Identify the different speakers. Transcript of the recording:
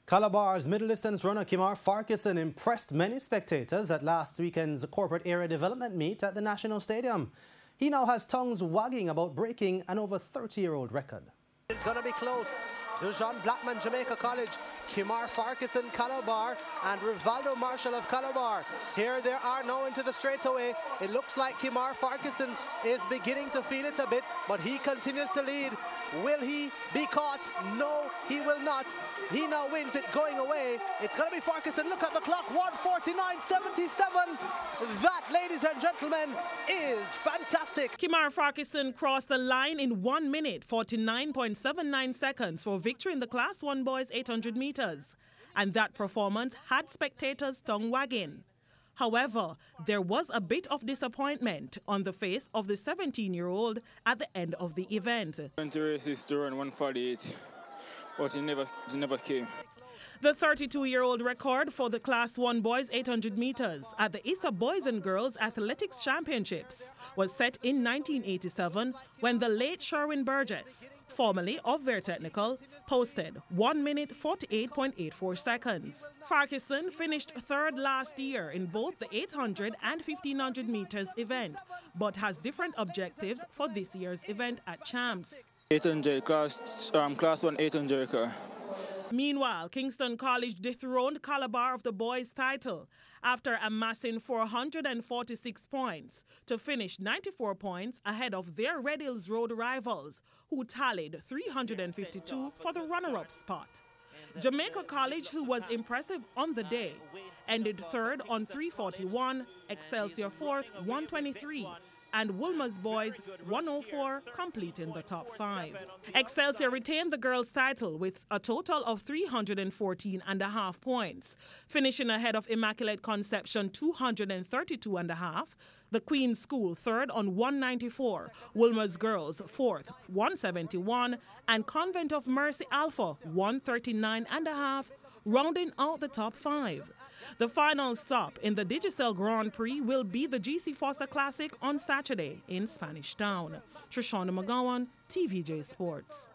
Speaker 1: Calabar's middle distance runner Farquharson impressed many spectators at last weekend's corporate area development meet at the National Stadium. He now has tongues wagging about breaking an over 30-year-old record.
Speaker 2: It's going to be close. Dujon Blackman, Jamaica College, Farquharson, Calabar, and Rivaldo Marshall of Calabar. Here they are now into the straightaway. It looks like Farquharson is beginning to feel it a bit, but he continues to lead. Will he be caught? No, he will not. He now wins it going away. It's going to be Farquharson. Look at the clock, 1:49.77. That, ladies and gentlemen, is fantastic.
Speaker 3: Farquharson crossed the line in 1 minute, 49.79 seconds for victory in the Class 1 boys 800 meters. And that performance had spectators tongue wagging. However, there was a bit of disappointment on the face of the 17-year-old at the end of the event.
Speaker 4: I went to races to run 1:48, but he never came.
Speaker 3: The 32-year-old record for the Class 1 boys 800 meters at the ISA Boys and Girls Athletics Championships was set in 1987 when the late Sherwin Burgess, formerly of Ver Technical, posted 1 minute 48.84 seconds. Farquharson finished third last year in both the 800 and 1500 meters event, but has different objectives for this year's event at Champs.
Speaker 4: 800, class 1 800.
Speaker 3: Meanwhile, Kingston College dethroned Calabar of the boys' title after amassing 446 points to finish 94 points ahead of their Red Hills Road rivals, who tallied 352 for the runner-up spot. Jamaica College, who was impressive on the day, ended third on 341, Excelsior fourth, 123, and Woolmer's boys 104, completing the top 5. Excelsior retained the girls' title with a total of 314.5 points, finishing ahead of Immaculate Conception 232.5, the Queen's School third on 194, Woolmer's girls fourth 171, and Convent of Mercy Alpha 139.5, rounding out the top 5. The final stop in the Digicel Grand Prix will be the GC Foster Classic on Saturday in Spanish Town. Trishonda McGowan, TVJ Sports.